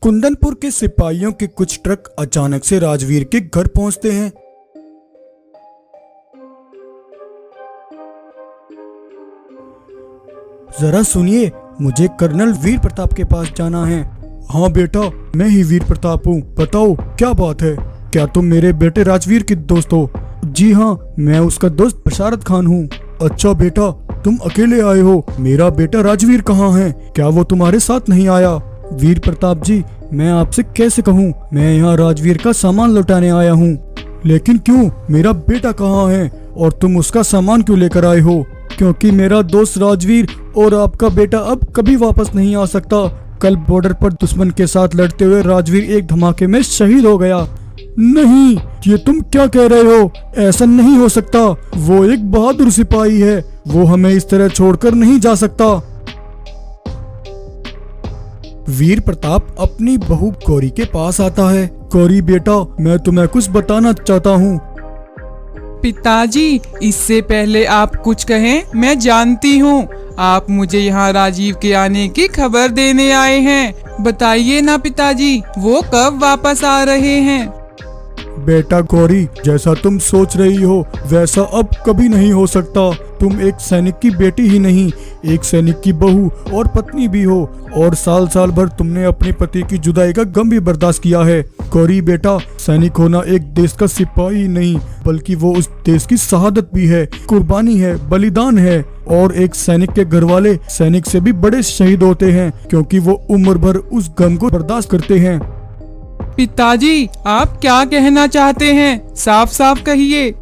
कुंदनपुर के सिपाहियों के कुछ ट्रक अचानक से राजवीर के घर पहुंचते हैं। जरा सुनिए, मुझे कर्नल वीर प्रताप के पास जाना है। हाँ बेटा, मैं ही वीर प्रताप हूँ, बताओ क्या बात है? क्या तुम मेरे बेटे राजवीर के दोस्त हो? जी हाँ, मैं उसका दोस्त बशारत खान हूँ। अच्छा बेटा, तुम अकेले आए हो? मेरा बेटा राजवीर कहाँ है? क्या वो तुम्हारे साथ नहीं आया? वीर प्रताप जी, मैं आपसे कैसे कहूँ, मैं यहाँ राजवीर का सामान लौटाने आया हूँ। लेकिन क्यों? मेरा बेटा कहाँ है और तुम उसका सामान क्यों लेकर आए हो? क्योंकि मेरा दोस्त राजवीर और आपका बेटा अब कभी वापस नहीं आ सकता। कल बॉर्डर पर दुश्मन के साथ लड़ते हुए राजवीर एक धमाके में शहीद हो गया। नहीं, ये तुम क्या कह रहे हो? ऐसा नहीं हो सकता। वो एक बहादुर सिपाही है, वो हमें इस तरह छोड़कर नहीं जा सकता। वीर प्रताप अपनी बहू गौरी के पास आता है। गौरी बेटा, मैं तुम्हें कुछ बताना चाहता हूँ। पिताजी, इससे पहले आप कुछ कहें, मैं जानती हूँ आप मुझे यहाँ राजीव के आने की खबर देने आए हैं। बताइए ना पिताजी, वो कब वापस आ रहे हैं? बेटा गौरी, जैसा तुम सोच रही हो वैसा अब कभी नहीं हो सकता। तुम एक सैनिक की बेटी ही नहीं, एक सैनिक की बहू और पत्नी भी हो, और साल साल भर तुमने अपने पति की जुदाई का गम भी बर्दाश्त किया है। गौरी बेटा, सैनिक होना एक देश का सिपाही नहीं, बल्कि वो उस देश की शहादत भी है, कुर्बानी है, बलिदान है। और एक सैनिक के घर वाले सैनिक से भी बड़े शहीद होते हैं, क्योंकि वो उम्र भर उस गम को बर्दाश्त करते हैं। पिताजी, आप क्या कहना चाहते हैं? साफ साफ कहिए।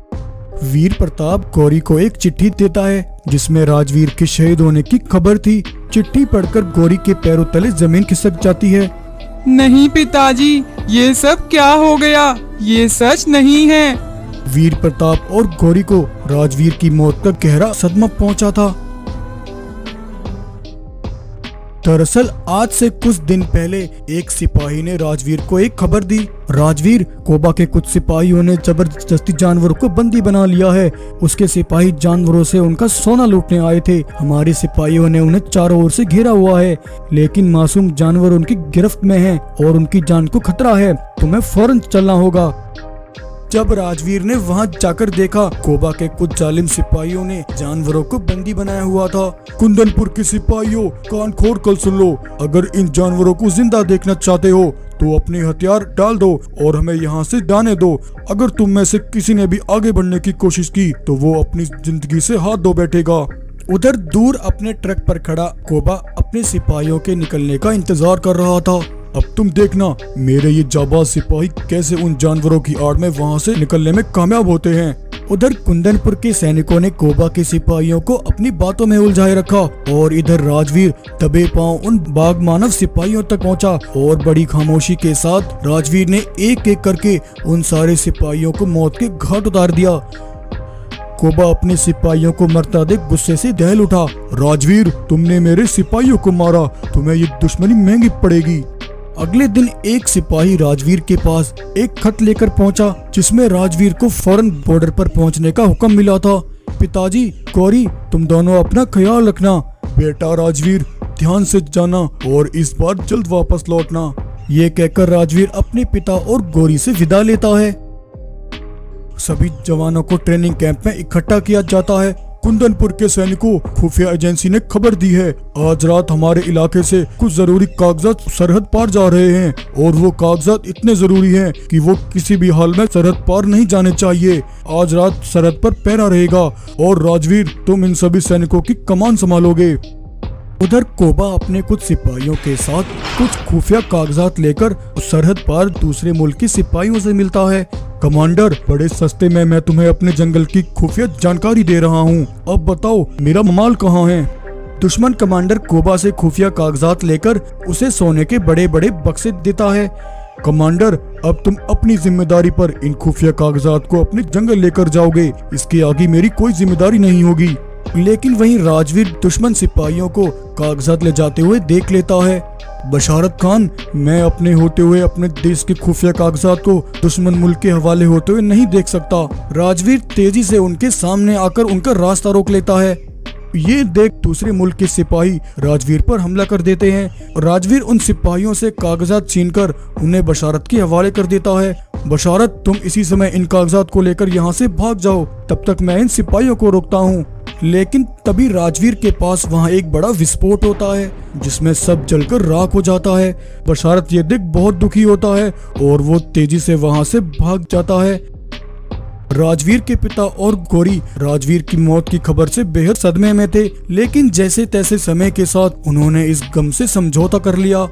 वीर प्रताप गौरी को एक चिट्ठी देता है जिसमें राजवीर के शहीद होने की खबर थी। चिट्ठी पढ़कर गौरी के पैरों तले जमीन खिसक जाती है। नहीं पिताजी, ये सब क्या हो गया? ये सच नहीं है। वीर प्रताप और गौरी को राजवीर की मौत का गहरा सदमा पहुंचा था। दरअसल आज से कुछ दिन पहले एक सिपाही ने राजवीर को एक खबर दी। राजवीर, कोबा के कुछ सिपाहियों ने जबरदस्ती जानवरों को बंदी बना लिया है। उसके सिपाही जानवरों से उनका सोना लूटने आए थे। हमारे सिपाहियों ने उन्हें चारों ओर से घेरा हुआ है, लेकिन मासूम जानवर उनकी गिरफ्त में हैं और उनकी जान को खतरा है। तुम्हें फौरन चलना होगा। जब राजवीर ने वहां जाकर देखा, कोबा के कुछ जालिम सिपाहियों ने जानवरों को बंदी बनाया हुआ था। कुंदनपुर के सिपाहियों, कान खोल कर सुन लो। अगर इन जानवरों को जिंदा देखना चाहते हो तो अपने हथियार डाल दो और हमें यहाँ से जाने दो। अगर तुम में से किसी ने भी आगे बढ़ने की कोशिश की तो वो अपनी जिंदगी से हाथ धो बैठेगा। उधर दूर अपने ट्रक पर खड़ा कोबा अपने सिपाहियों के निकलने का इंतजार कर रहा था। अब तुम देखना मेरे ये जाबाज सिपाही कैसे उन जानवरों की आड़ में वहाँ से निकलने में कामयाब होते हैं। उधर कुंदनपुर के सैनिकों ने कोबा के सिपाहियों को अपनी बातों में उलझाए रखा और इधर राजवीर दबे पांव उन बाघ मानव सिपाहियों तक पहुंचा और बड़ी खामोशी के साथ राजवीर ने एक एक करके उन सारे सिपाहियों को मौत के घाट उतार दिया। कोबा अपने सिपाहियों को मरता देख गुस्से से दहल उठा। राजवीर, तुमने मेरे सिपाहियों को मारा, तुम्हें ये दुश्मनी महंगी पड़ेगी। अगले दिन एक सिपाही राजवीर के पास एक खत लेकर पहुंचा जिसमें राजवीर को फौरन बॉर्डर पर पहुंचने का हुक्म मिला था। पिताजी, गौरी, तुम दोनों अपना ख्याल रखना। बेटा राजवीर, ध्यान से जाना और इस बार जल्द वापस लौटना। ये कहकर राजवीर अपने पिता और गौरी से विदा लेता है। सभी जवानों को ट्रेनिंग कैंप में इकट्ठा किया जाता है। कुंदनपुर के सैनिकों, खुफिया एजेंसी ने खबर दी है आज रात हमारे इलाके से कुछ जरूरी कागजात सरहद पार जा रहे हैं और वो कागजात इतने जरूरी हैं कि वो किसी भी हाल में सरहद पार नहीं जाने चाहिए। आज रात सरहद पर पहरा रहेगा और राजवीर, तुम इन सभी सैनिकों की कमान संभालोगे। उधर कोबा अपने कुछ सिपाहियों के साथ कुछ खुफिया कागजात लेकर सरहद पार दूसरे मुल्क के सिपाहियों से मिलता है। कमांडर, बड़े सस्ते में मैं तुम्हें अपने जंगल की खुफिया जानकारी दे रहा हूँ। अब बताओ मेरा माल कहाँ है? दुश्मन कमांडर कोबा से खुफिया कागजात लेकर उसे सोने के बड़े बड़े बक्से देता है। कमांडर, अब तुम अपनी जिम्मेदारी पर इन खुफिया कागजात को अपने जंगल लेकर जाओगे, इसके आगे मेरी कोई जिम्मेदारी नहीं होगी। लेकिन वहीं राजवीर दुश्मन सिपाहियों को कागजात ले जाते हुए देख लेता है। बशारत खान, मैं अपने होते हुए अपने देश के खुफिया कागजात को दुश्मन मुल्क के हवाले होते हुए नहीं देख सकता। राजवीर तेजी से उनके सामने आकर उनका रास्ता रोक लेता है। ये देख दूसरे मुल्क के सिपाही राजवीर पर हमला कर देते हैं। राजवीर उन सिपाहियों से कागजात छीनकर उन्हें बशारत के हवाले कर देता है। बशारत, तुम इसी समय इन कागजात को लेकर यहाँ से भाग जाओ, तब तक मैं इन सिपाहियों को रोकता हूँ। लेकिन तभी राजवीर के पास वहाँ एक बड़ा विस्फोट होता है जिसमें सब जलकर राख हो जाता है। बशारत ये देख बहुत दुखी होता है और वो तेजी से वहाँ से भाग जाता है। राजवीर के पिता और गौरी राजवीर की मौत की खबर से बेहद सदमे में थे, लेकिन जैसे तैसे समय के साथ उन्होंने इस गम से समझौता कर लिया।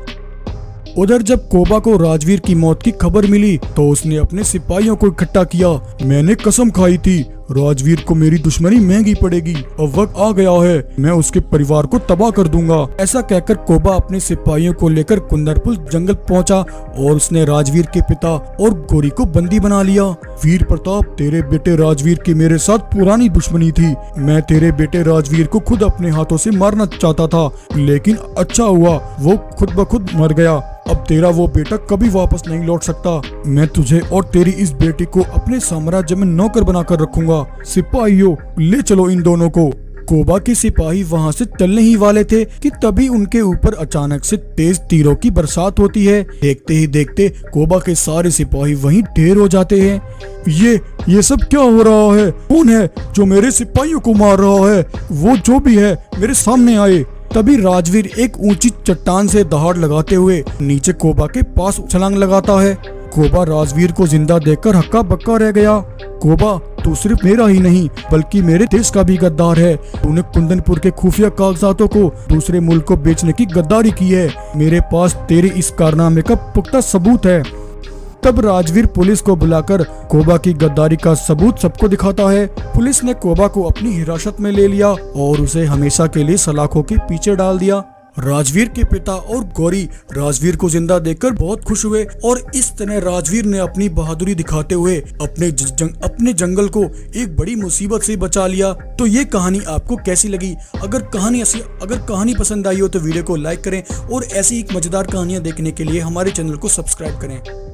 उधर जब कोबा को राजवीर की मौत की खबर मिली तो उसने अपने सिपाहियों को इकट्ठा किया। मैंने कसम खाई थी राजवीर को मेरी दुश्मनी महंगी पड़ेगी, अब वक्त आ गया है, मैं उसके परिवार को तबाह कर दूंगा। ऐसा कहकर कोबा अपने सिपाहियों को लेकर कुंदरपुर जंगल पहुंचा और उसने राजवीर के पिता और गौरी को बंदी बना लिया। वीर प्रताप, तेरे बेटे राजवीर की मेरे साथ पुरानी दुश्मनी थी। मैं तेरे बेटे राजवीर को खुद अपने हाथों से मारना चाहता था, लेकिन अच्छा हुआ वो खुद ब खुद मर गया। अब तेरा वो बेटा कभी वापस नहीं लौट सकता। मैं तुझे और तेरी इस बेटी को अपने साम्राज्य में नौकर बनाकर रखूंगा। सिपाहियों, ले चलो इन दोनों को। कोबा के सिपाही वहां से चलने ही वाले थे कि तभी उनके ऊपर अचानक से तेज तीरों की बरसात होती है। देखते ही देखते कोबा के सारे सिपाही वहीं ढेर हो जाते हैं। ये सब क्या हो रहा है? कौन है जो मेरे सिपाहियों को मार रहा है? वो जो भी है मेरे सामने आए। तभी राजवीर एक ऊंची चट्टान से दहाड़ लगाते हुए नीचे कोबा के पास छलांग लगाता है। कोबा राजवीर को जिंदा देखकर हक्का बक्का रह गया। कोबा, तू सिर्फ मेरा ही नहीं बल्कि मेरे देश का भी गद्दार है। तूने कुंदनपुर के खुफिया कागजातों को दूसरे मुल्क को बेचने की गद्दारी की है। मेरे पास तेरे इस कारनामे का पुख्ता सबूत है। तब राजवीर पुलिस को बुलाकर कोबा की गद्दारी का सबूत सबको दिखाता है। पुलिस ने कोबा को अपनी हिरासत में ले लिया और उसे हमेशा के लिए सलाखों के पीछे डाल दिया। राजवीर के पिता और गौरी राजवीर को जिंदा देखकर बहुत खुश हुए और इस तरह राजवीर ने अपनी बहादुरी दिखाते हुए अपने जंगल को एक बड़ी मुसीबत से बचा लिया। तो ये कहानी आपको कैसी लगी? अगर कहानी पसंद आई हो तो वीडियो को लाइक करें और ऐसी ही मजेदार कहानियां देखने के लिए हमारे चैनल को सब्सक्राइब करें।